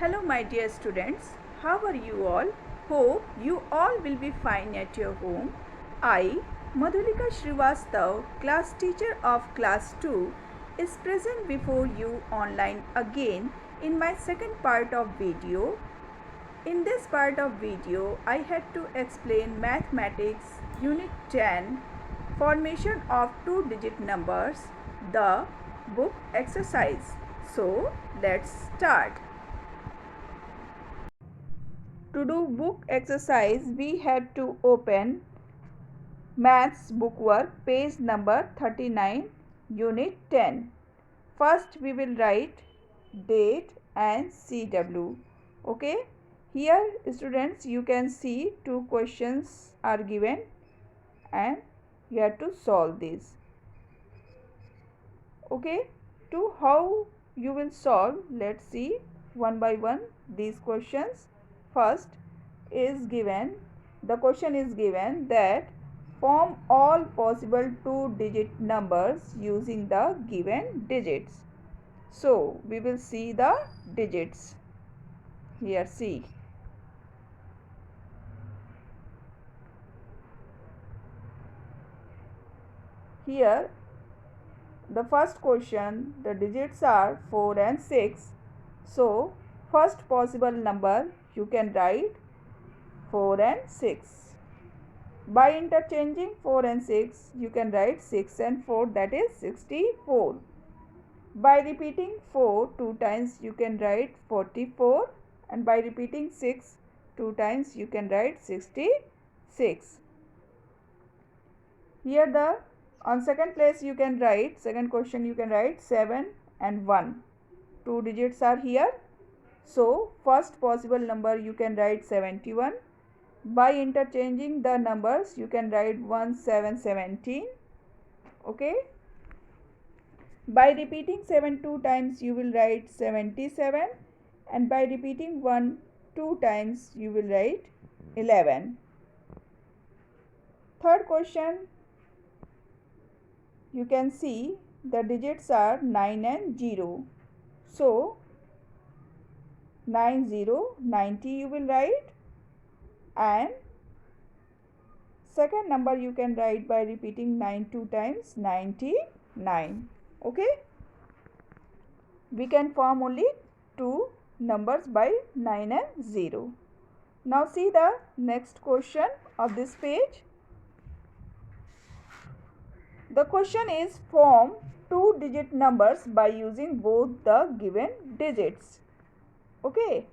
Hello my dear students, how are you all? Hope you all will be fine at your home. I, Madhulika Srivastav, class teacher of class 2, is present before you online again in my second part of video. In this part of video, I had to explain mathematics unit 10, formation of two-digit numbers, the book exercise. So let's start. To do book exercise, we had to open Maths bookwork, page number 39, unit 10. First, we will write date and CW. Okay. Here, students, you can see two questions are given and you have to solve these. Okay. To how you will solve, let's see one by one these questions. First is given, the question is given that form all possible two-digit numbers using the given digits. So we will see the digits. Here see. Here the first question, the digits are 4 and 6. So first possible number you can write 4 and 6. By interchanging 4 and 6, you can write 6 and 4, that is 64. By repeating 4 two times, you can write 44. And by repeating 6 two times, you can write 66. Here on second place you can write, second question you can write 7 and 1. Two digits are here. So first possible number you can write 71. By interchanging the numbers, you can write 1, 7, 17. Okay. By repeating 7 two times, you will write 77. And by repeating 1 two times, you will write 11. Third question, you can see the digits are 9 and 0. So 90, 90 you will write. And second number you can write by repeating 9 two times, 99. Okay. We can form only two numbers by 9 and 0. Now see the next question of this page. The question is form two-digit numbers by using both the given digits. Okay.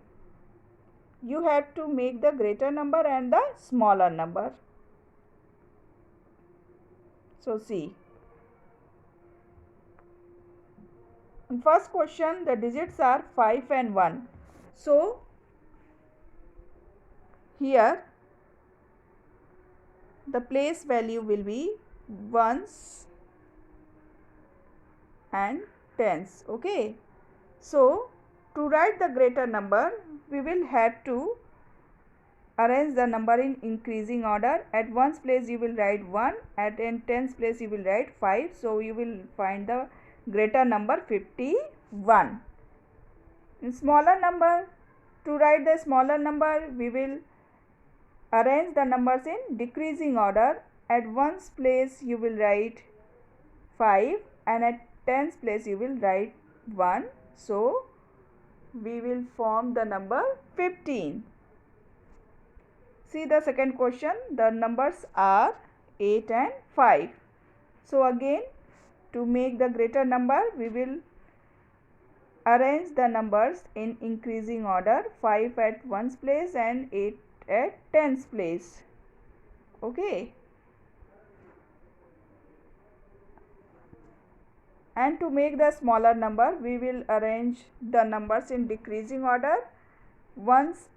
You have to make the greater number and the smaller number. So see. In first question, the digits are 5 and 1. So here the place value will be ones and tens. Okay. So to write the greater number, we will have to arrange the number in increasing order. At ones place you will write 1, at tens place you will write 5. So you will find the greater number 51. In smaller number, to write the smaller number, we will arrange the numbers in decreasing order. At ones place you will write 5 and at tens place you will write 1. So we will form the number 15. See the second question, the numbers are 8 and 5. So again, to make the greater number, we will arrange the numbers in increasing order, 5 at ones place and 8 at tens place. Okay. And to make the smaller number, we will arrange the numbers in decreasing order, ones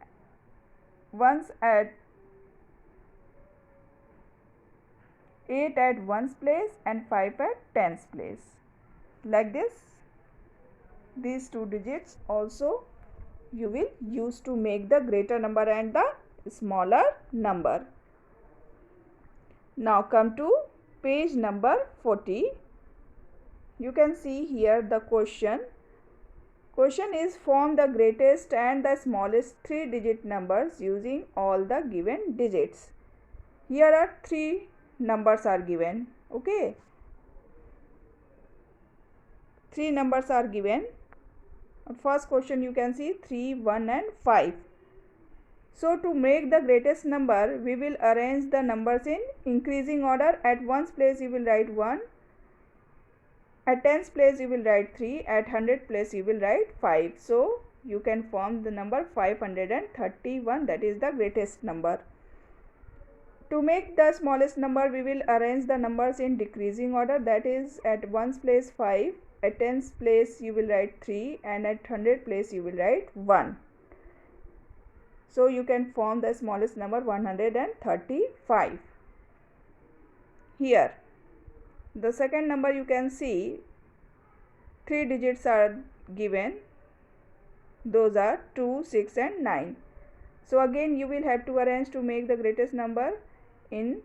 at 8 at ones place and 5 at tens place. Like this, these two digits also you will use to make the greater number and the smaller number. Now come to page number 40. You can see here the question Question is form the greatest and the smallest 3-digit numbers using all the given digits. Here are 3 numbers are given. Okay. 3 numbers are given. First question you can see 3, 1 and 5. So to make the greatest number, we will arrange the numbers in increasing order. At ones place you will write 1. At tens place you will write 3. At hundred place you will write 5. So you can form the number 531. That is the greatest number. To make the smallest number, we will arrange the numbers in decreasing order. That is, at ones place 5. At tens place you will write 3. And at hundred place you will write 1. So you can form the smallest number 135. Here the second number you can see 3 digits are given. Those are 2, 6 and 9. So again you will have to arrange to make the greatest number in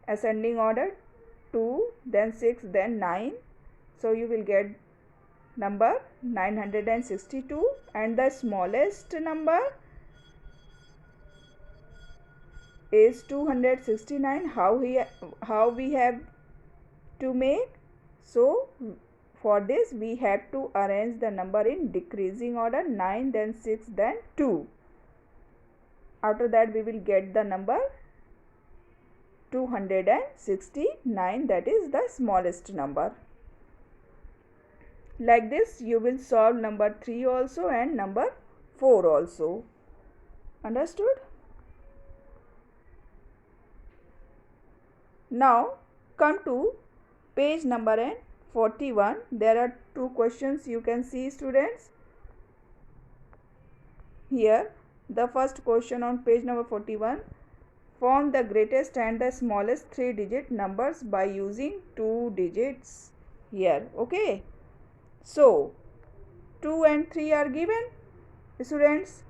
ascending order. 2, then 6, then 9. So you will get number 962, and the smallest number is 269. How we have to make? So for this we have to arrange the number in decreasing order. 9, then 6, then 2. After that we will get the number 269. That is the smallest number. Like this you will solve number 3 also and number 4 also. Understood? Now come to page number 41. There are 2 questions you can see, students. Here the first question on page number 41. Form the greatest and the smallest 3-digit numbers by using 2 digits. Here, okay. So 2 and 3 are given, students.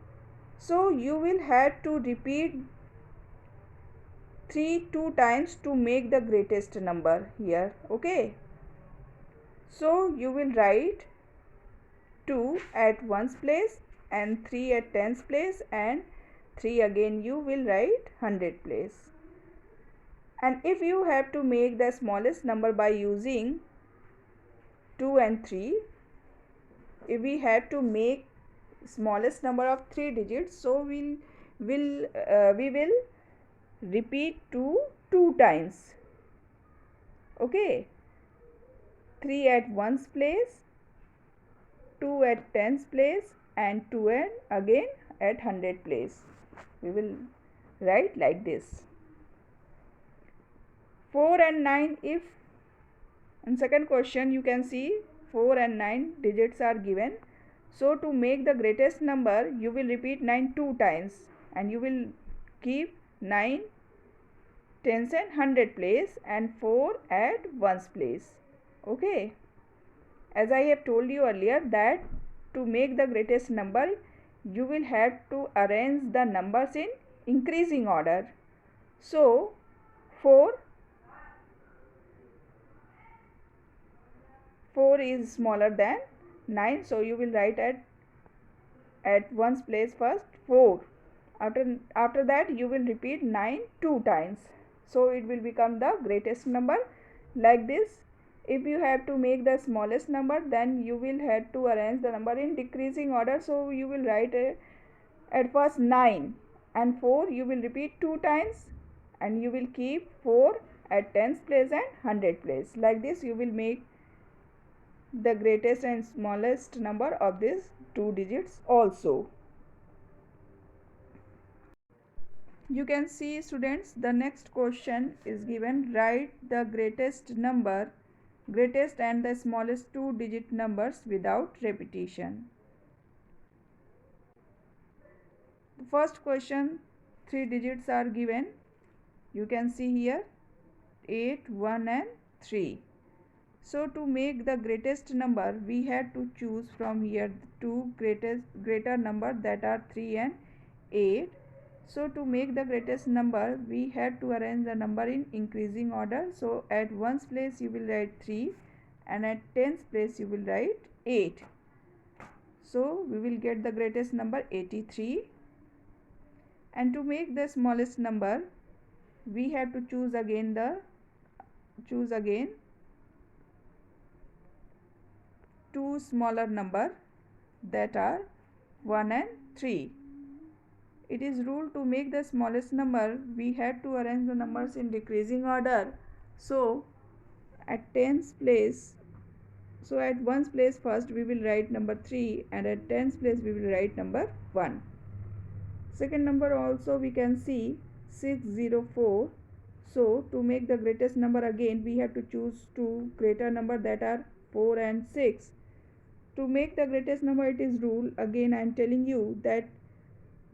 So you will have to repeat 3 2 times to make the greatest number here. Okay. So you will write 2 at ones place and 3 at tens place, and 3 again you will write hundred place. And if you have to make the smallest number by using 2 and 3, if we have to make smallest number of 3 digits, so we will repeat 2 2 times. Okay. 3 at ones place, 2 at tens place, and 2 and again at hundred place. We will write like this. 4 and 9, if in second question you can see 4 and 9 digits are given. So to make the greatest number, you will repeat 9 2 times, and you will keep 9 tens and hundred place and 4 at ones place. Okay. As I have told you earlier that to make the greatest number, you will have to arrange the numbers in increasing order. So 4 is smaller than 9, so you will write at ones place first 4. After that you will repeat 9 2 times. So it will become the greatest number. Like this, if you have to make the smallest number, then you will have to arrange the number in decreasing order. So you will write at first 9 and 4 you will repeat 2 times, and you will keep 4 at tens place and hundred place. Like this you will make the greatest and smallest number of these 2 digits also. You can see, students, the next question is given. Write the greatest and the smallest 2-digit numbers without repetition. The first question, 3 digits are given. You can see here 8, 1 and 3. So to make the greatest number, we had to choose from here two greater number, that are 3 and 8. So to make the greatest number, we had to arrange the number in increasing order. So at ones place you will write 3, and at tens place you will write 8. So we will get the greatest number 83. And to make the smallest number, we have to choose again two smaller number, that are 1 and 3. It is rule to make the smallest number, we have to arrange the numbers in decreasing order. So at ones place first we will write number 3, and at tens place we will write number 1. Second number also we can see 604. So to make the greatest number, again we have to choose two greater number, that are 4 and 6. To make the greatest number, it is rule, again I am telling you, that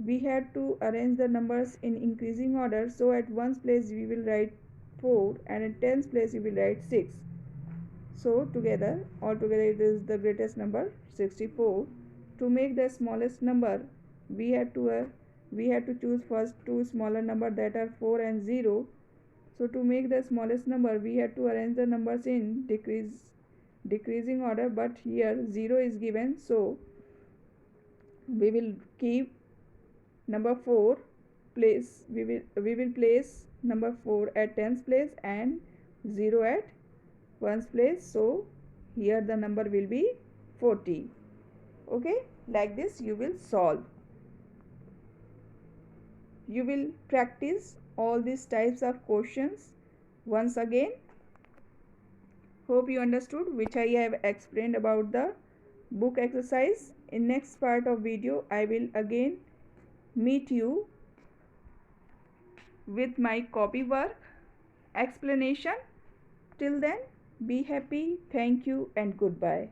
we have to arrange the numbers in increasing order. So at ones place we will write 4, and at tens place we will write 6. So altogether it is the greatest number 64. To make the smallest number, we have to choose first two smaller number, that are 4 and 0. So to make the smallest number, we have to arrange the numbers in decreasing order, but here 0 is given, so we will keep number 4 place, we will place number 4 at tens place and 0 at ones place. So here the number will be 40. Okay, like this you will solve. You will practice all these types of questions once again. Hope you understood, which I have explained about the book exercise. In next part of video, I will again meet you with my copy work explanation. Till then, be happy. Thank you and goodbye.